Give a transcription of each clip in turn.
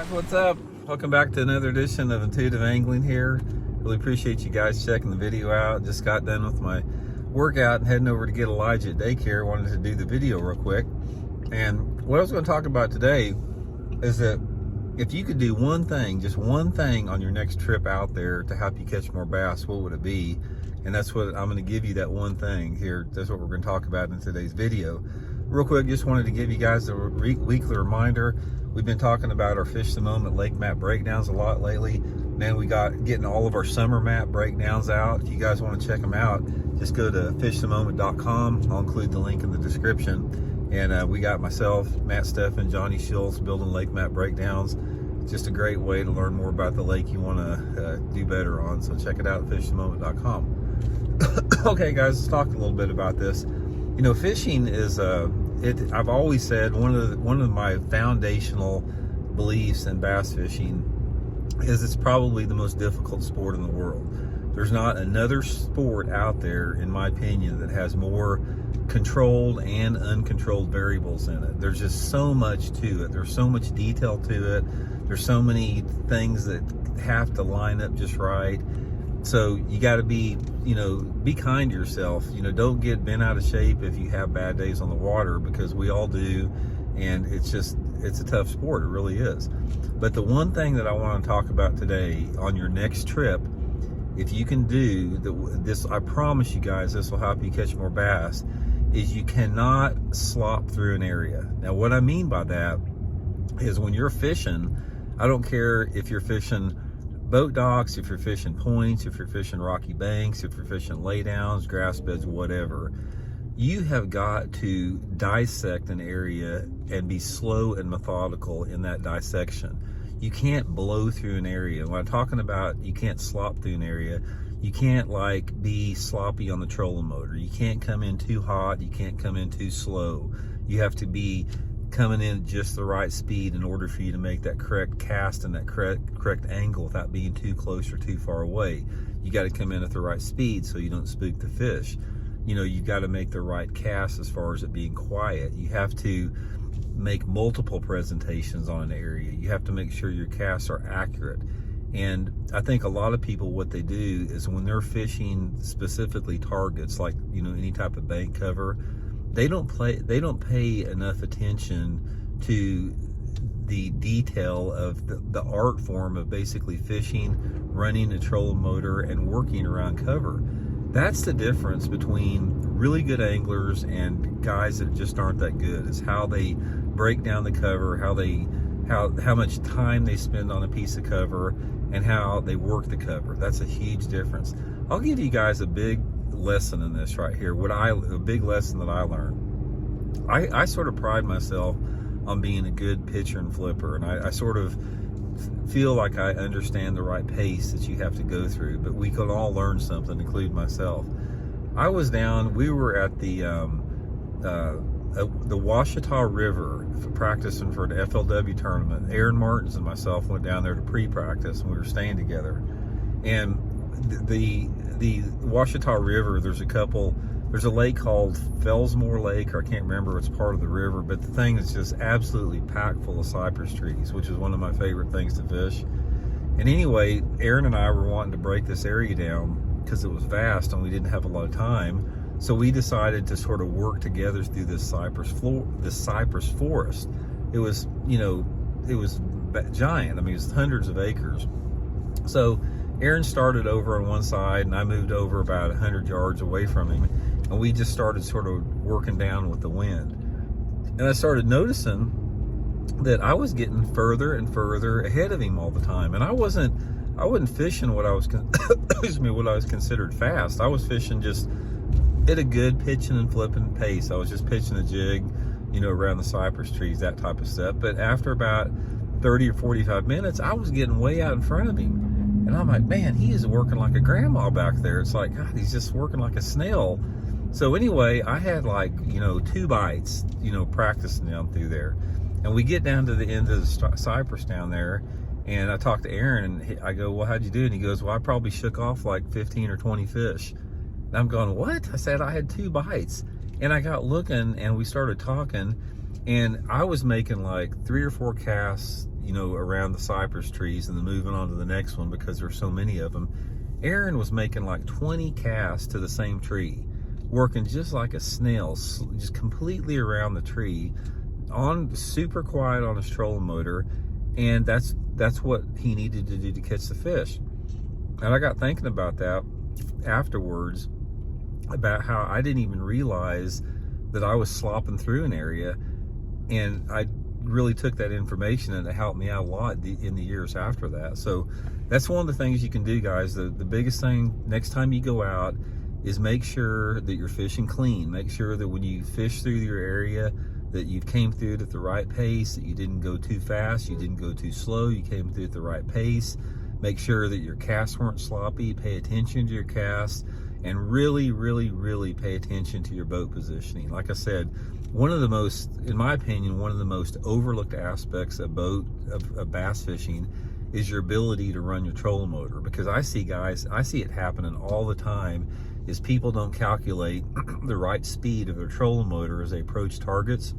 guys, what's up? Welcome back to another edition of Intuitive Angling here. Really appreciate you guys checking the video out. Just got done with my workout and heading over to get Elijah at daycare. Wanted to do the video real quick. And what I was going to talk about today is that if you could do one thing, just one thing on your next trip out there to help you catch more bass, what would it be? And that's what I'm going to give you, that one thing here. That's what we're going to talk about in today's video. Real quick, just wanted to give you guys a weekly reminder. We've been talking about our Fish the Moment lake map breakdowns a lot lately. Man, we got getting all of our summer map breakdowns out. If you guys want to check them out, just go to fishthemoment.com. I'll include the link in the description. And we got myself, Matt Steffen, Johnny Schultz building lake map breakdowns. Just a great way to learn more about the lake you want to do better on. So check it out at fishthemoment.com. Okay, guys, let's talk a little bit about this. You know, fishing is I've always said one of my foundational beliefs in bass fishing is it's probably the most difficult sport in the world. There's not another sport out there, in my opinion, that has more controlled and uncontrolled variables in it. There's just so much to it. There's so much detail to it. There's so many things that have to line up just right. So you got to be, be kind to yourself. Don't get bent out of shape if you have bad days on the water, because we all do. And it's a tough sport. It really is. But the one thing that I want to talk about today on your next trip, if you can do this, I promise you guys, this will help you catch more bass, is you cannot slop through an area. Now, what I mean by that is when you're fishing, I don't care if you're fishing boat docks, if you're fishing points, if you're fishing rocky banks, if you're fishing laydowns, grass beds, whatever, you have got to dissect an area and be slow and methodical in that dissection. You can't blow through an area. When I'm talking about you can't slop through an area, you can't be sloppy on the trolling motor. You can't come in too hot. You can't come in too slow. You have to be coming in just the right speed in order for you to make that correct cast and that correct angle without being too close or too far away. You got to come in at the right speed so you don't spook the fish. You got to make the right cast as far as it being quiet. You have to make multiple presentations on an area. You have to make sure your casts are accurate. And I think a lot of people, what they do is when they're fishing specifically targets, like any type of bank cover, they don't pay enough attention to the detail of the art form of basically fishing, running a trolling motor, and working around cover. That's the difference between really good anglers and guys that just aren't that good, is how they break down the cover, how much time they spend on a piece of cover, and how they work the cover. That's a huge difference. I'll give you guys a big lesson in this right here. A big lesson that I learned. I sort of pride myself on being a good pitcher and flipper, and I sort of feel like I understand the right pace that you have to go through, but we can all learn something, including myself. We were at the Washita River practicing for an FLW tournament. Aaron Martins and myself went down there to pre-practice, and we were staying together. And the Washita River, there's a lake called Fellsmore Lake, or I can't remember, it's part of the river, but the thing is just absolutely packed full of cypress trees, which is one of my favorite things to fish. And anyway, Aaron and I were wanting to break this area down because it was vast and we didn't have a lot of time. So we decided to sort of work together through this cypress forest. It was, it was giant. I mean, it was hundreds of acres. So Aaron started over on one side and I moved over about 100 yards away from him, and we just started sort of working down with the wind. And I started noticing that I was getting further and further ahead of him all the time. And I wasn't fishing what I was considered fast. I was fishing just at a good pitching and flipping pace. I was just pitching a jig, around the cypress trees, that type of stuff. But after about 30 or 45 minutes, I was getting way out in front of him. And I'm like, man, he is working like a grandma back there. It's like, God, he's just working like a snail. So anyway, I had 2 bites, practicing down through there. And we get down to the end of the cypress down there, and I talked to Aaron, and I go, well, how'd you do? And he goes, well, I probably shook off like 15 or 20 fish. And I'm going, what? I said, I had 2 bites. And I got looking, and we started talking, and I was making like 3 or 4 casts, you know, around the cypress trees and then moving on to the next one because there's so many of them. Aaron was making like 20 casts to the same tree, working just like a snail, just completely around the tree, on super quiet on his trolling motor, and that's what he needed to do to catch the fish. And I got thinking about that afterwards, about how I didn't even realize that I was slopping through an area, and I really took that information and it helped me out a lot in the years after that. So that's one of the things you can do, guys. The biggest thing next time you go out is make sure that you're fishing clean. Make sure that when you fish through your area that you came through it at the right pace, that you didn't go too fast, you didn't go too slow, you came through at the right pace. Make sure that your casts weren't sloppy. Pay attention to your casts, and really, really, really pay attention to your boat positioning. Like I said, one of the most, in my opinion, one of the most overlooked aspects of bass fishing is your ability to run your trolling motor. Because I see it happening all the time, is people don't calculate the right speed of their trolling motor as they approach targets,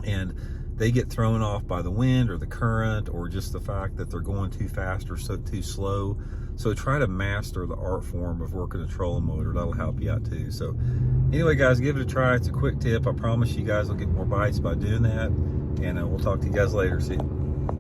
and they get thrown off by the wind or the current, or just the fact that they're going too fast or too slow. So try to master the art form of working a trolling motor. That'll help you out too. So anyway, guys, give it a try. It's a quick tip. I promise you guys will get more bites by doing that. And we'll talk to you guys later. See you.